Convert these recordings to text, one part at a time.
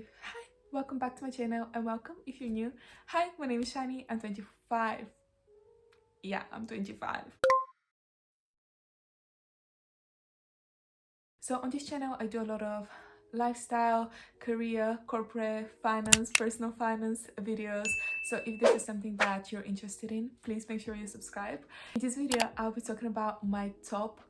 Hi, welcome back to my channel and welcome if you're new. Hi, my name is Shani. I'm 25. Yeah, I'm 25. So on this channel, I do a lot of lifestyle, career, corporate, finance, personal finance videos. So if this is something that you're interested in, please make sure you subscribe. In this video, I'll be talking about my top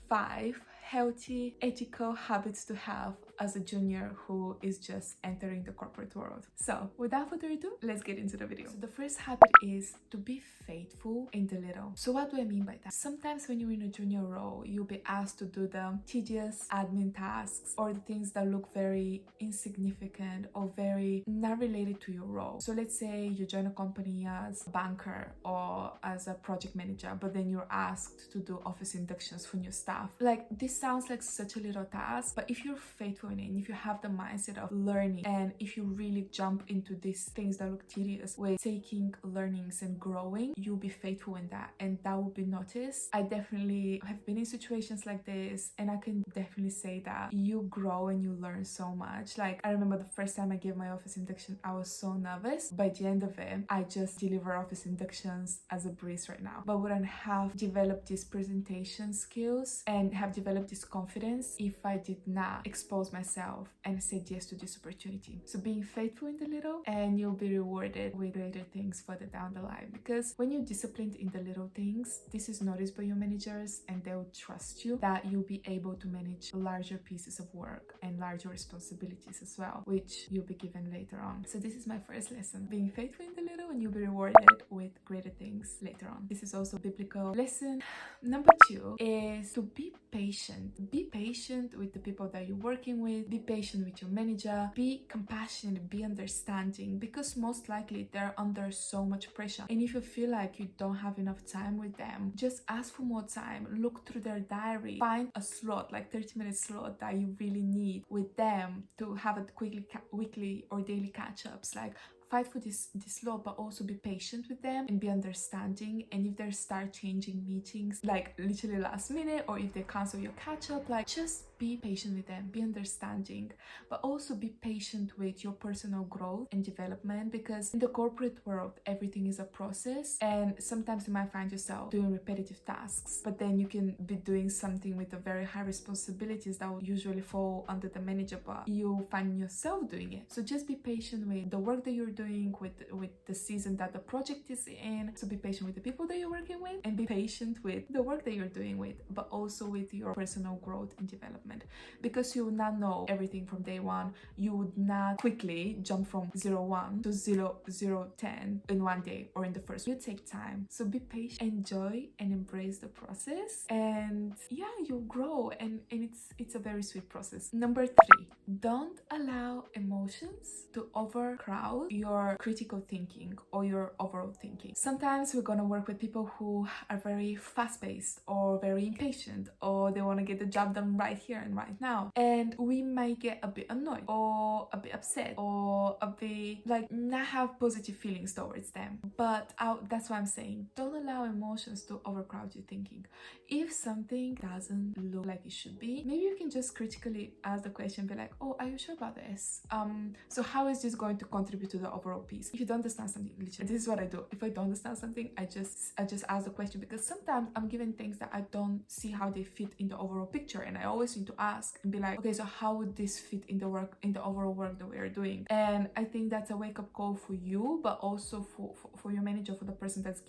5 healthy, ethical habits to have as a junior who is just entering the corporate world. So without further ado, let's get into the video. So the first habit is to be faithful in the little. So what do I mean by that? Sometimes when you're in a junior role, you'll be asked to do the tedious admin tasks or the things that look very insignificant or very not related to your role. So let's say you join a company as a banker or as a project manager, but then you're asked to do office inductions for new staff. Like, this sounds like such a little task, but if you're faithful in it, and if you have the mindset of learning, and if you really jump into these things that look tedious with taking learnings and growing, you'll be faithful in that, and that will be noticed. I definitely have been in situations like this, and I can definitely say that you grow and you learn so much. Like, I remember the first time I gave my office induction, I was so nervous. By the end of it, I just deliver office inductions as a breeze right now, but wouldn't have developed these presentation skills and have developed this confidence if I did not expose myself and said yes to this opportunity. So being faithful in the little, and you'll be rewarded with greater things further down the line, because when you're disciplined in the little things, this is noticed by your managers and they'll trust you that you'll be able to manage larger pieces of work and larger responsibilities as well, which you'll be given later on. So this is my first lesson: being faithful in the little and you'll be rewarded with greater things later on. This is also a biblical lesson. Number 2 is to be patient. Be patient with the people that you're working with. Be patient with your manager. Be compassionate. Be understanding, because most likely they're under so much pressure. And if you feel like you don't have enough time with them, just ask for more time. Look through their diary. Find a slot, like 30-minute slot that you really need with them to have a weekly or daily catch-ups. Like, fight for this law, but also be patient with them and be understanding. And if they start changing meetings like literally last minute, or if they cancel your catch up, like, just be patient with them, be understanding, but also be patient with your personal growth and development, because in the corporate world everything is a process, and sometimes you might find yourself doing repetitive tasks, but then you can be doing something with a very high responsibilities that would usually fall under the manager, but you find yourself doing it. So just be patient with the work that you're doing, with the season that the project is in. So be patient with the people that you're working with, and be patient with the work that you're doing with, but also with your personal growth and development, because you will not know everything from day one. You would not quickly jump from 01 to 010 in one day or in the first. You take time. So be patient, enjoy and embrace the process, and yeah, you'll grow, and it's a very sweet process. Number 3, don't allow emotions to overcrowd your critical thinking or your overall thinking. Sometimes we're gonna work with people who are very fast-paced or very impatient, or they want to get the job done right here and right now, and we might get a bit annoyed or a bit upset or a bit like not have positive feelings towards them. But that's why I'm saying, don't allow emotions to overcrowd your thinking. If something doesn't look like it should be, maybe you can just critically ask the question, be like, oh, are you sure about this? So how is this going to contribute to the overall piece? If you don't understand something, literally, this is what I do. If I don't understand something, I just ask the question, because sometimes I'm given things that I don't see how they fit in the overall picture, and I always need to ask and be like, okay, so how would this fit in the overall work that we are doing? And I think that's a wake-up call for you, but also for your manager, for the person that's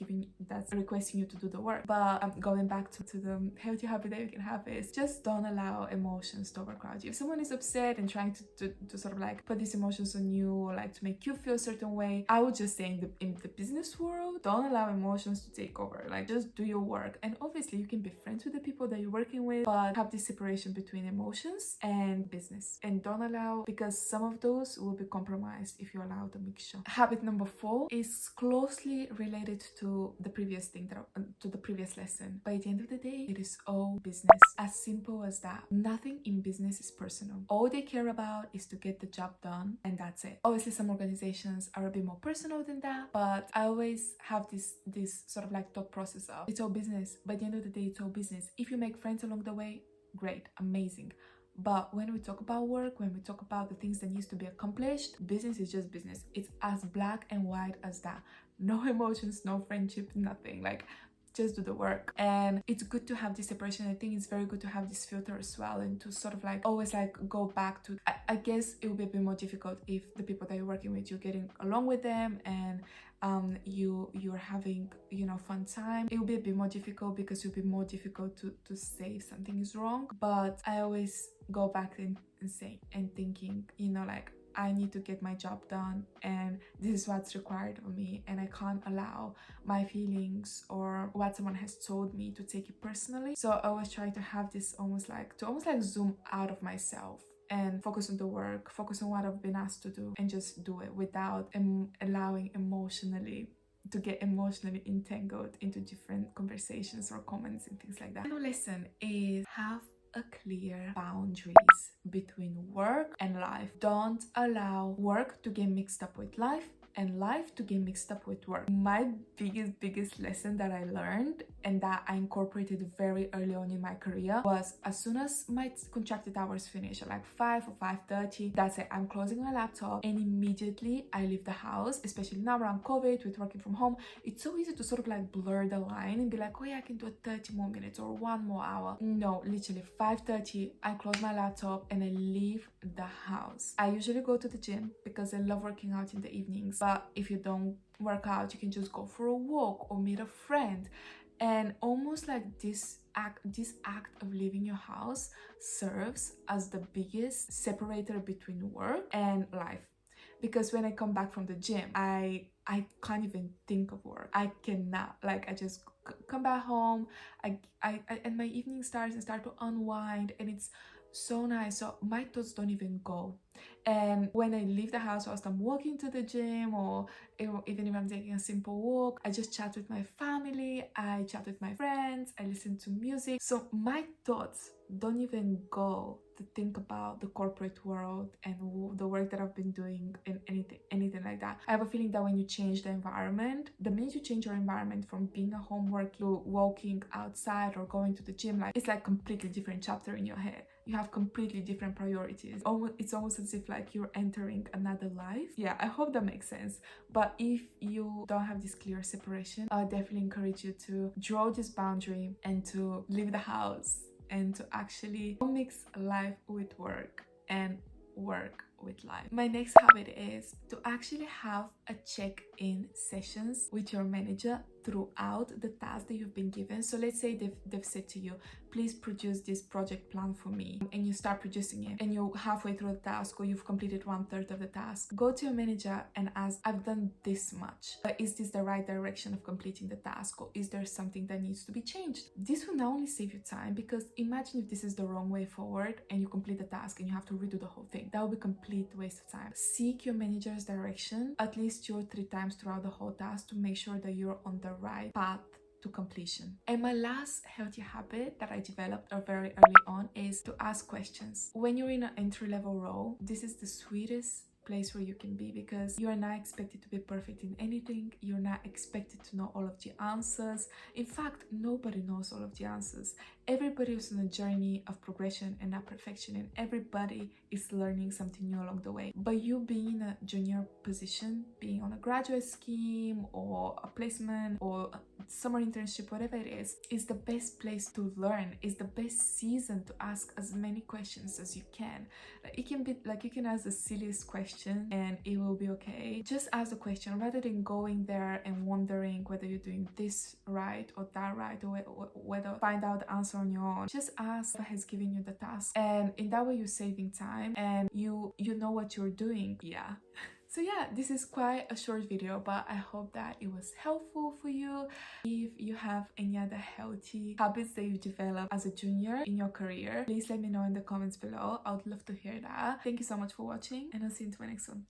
requesting you to do the work. But going back to the healthy habit that you can have is just don't allow emotions to overcrowd you. If someone is upset and trying to sort of like put these emotions on you, or like to make you feel a certain way, I would just say in the business world, don't allow emotions to take over. Like, just do your work. And obviously you can be friends with the people that you're working with, but have this separation between emotions and business, and don't allow, because some of those will be compromised if you allow the mixture. Habit number 4 is closely related to the previous thing, to the previous lesson. By the end of the day, it is all business. As simple as that. Nothing in business is personal. All they care about is to get the job done, and that's it. Obviously some organizations are a bit more personal than that, but I always have this sort of like thought process of, it's all business. By the end of the day, it's all business. If you make friends along the way, great, amazing, But when we talk about work, when we talk about the things that needs to be accomplished, business is just business. It's as black and white as that. No emotions, no friendship, nothing. Like, just do the work. And it's good to have this separation. I think it's very good to have this filter as well, and to sort of like always like go back to, I guess it will be a bit more difficult if the people that you're working with, you're getting along with them, and you're having, you know, fun time. It will be a bit more difficult because it will be more difficult to say if something is wrong. But I always go back and say and thinking, you know, like, I need to get my job done, and this is what's required of me, and I can't allow my feelings or what someone has told me to take it personally. So I always try to have this almost like zoom out of myself and focus on the work, focus on what I've been asked to do, and just do it without allowing to get emotionally entangled into different conversations or comments and things like that. The lesson is have a clear boundaries between work and life. Don't allow work to get mixed up with life, and life to get mixed up with work. My biggest lesson that I learned, and that I incorporated very early on in my career, was as soon as my contracted hours finish at like 5 or 5:30, that's it, I'm closing my laptop and immediately I leave the house. Especially now around COVID with working from home, it's so easy to sort of like blur the line and be like, oh yeah, I can do it 30 more minutes or 1 more hour. No, literally 5:30 I close my laptop and I leave the house. I usually go to the gym because I love working out in the evenings, but if you don't work out, you can just go for a walk or meet a friend. And almost like this act of leaving your house serves as the biggest separator between work and life. Because when I come back from the gym, I can't even think of work. I cannot, like, I just come back home, I and my evening starts and start to unwind, and it's so nice. So my thoughts don't even go. And when I leave the house, whilst I'm walking to the gym, or even if I'm taking a simple walk, I just chat with my family, I chat with my friends, I listen to music. So my thoughts don't even go to think about the corporate world and the work that I've been doing and anything like that. I have a feeling that when you change the environment, the minute you change your environment from being a homework to walking outside or going to the gym, like, it's like completely different chapter in your head. You have completely different priorities. It's almost as if like you're entering another life. Yeah, I hope that makes sense. But if you don't have this clear separation, I would definitely encourage you to draw this boundary and to leave the house and to actually mix life with work and work with life. My next habit is to actually have a check-in sessions with your manager throughout the task that you've been given. So let's say they've said to you, please produce this project plan for me, and you start producing it and you're halfway through the task, or you've completed 1/3 of the task. Go to your manager and ask, I've done this much, but is this the right direction of completing the task, or is there something that needs to be changed? This will not only save you time, because imagine if this is the wrong way forward and you complete the task and you have to redo the whole thing. That would be complete waste of time. Seek your manager's direction at least 2 or 3 times throughout the whole task to make sure that you're on the right path to completion. And my last healthy habit that I developed very early on is to ask questions. When you're in an entry-level role, this is the sweetest place where you can be, because you are not expected to be perfect in anything. You're not expected to know all of the answers. In fact, nobody knows all of the answers. Everybody is on a journey of progression and not perfection, and everybody is learning something new along the way. But you being in a junior position, being on a graduate scheme or a placement or a summer internship, whatever it is the best place to learn. It's the best season to ask as many questions as you can. Like, it can be like, you can ask the silliest question and it will be okay. Just ask the question rather than going there and wondering whether you're doing this right or that right, or whether find out the answer on your own. Just ask what has given you the task, and in that way you're saving time and you know what you're doing. Yeah. So yeah, this is quite a short video, but I hope that it was helpful for you. If you have any other healthy habits that you've developed as a junior in your career, please let me know in the comments below. I would love to hear that. Thank you so much for watching, and I'll see you in my next one.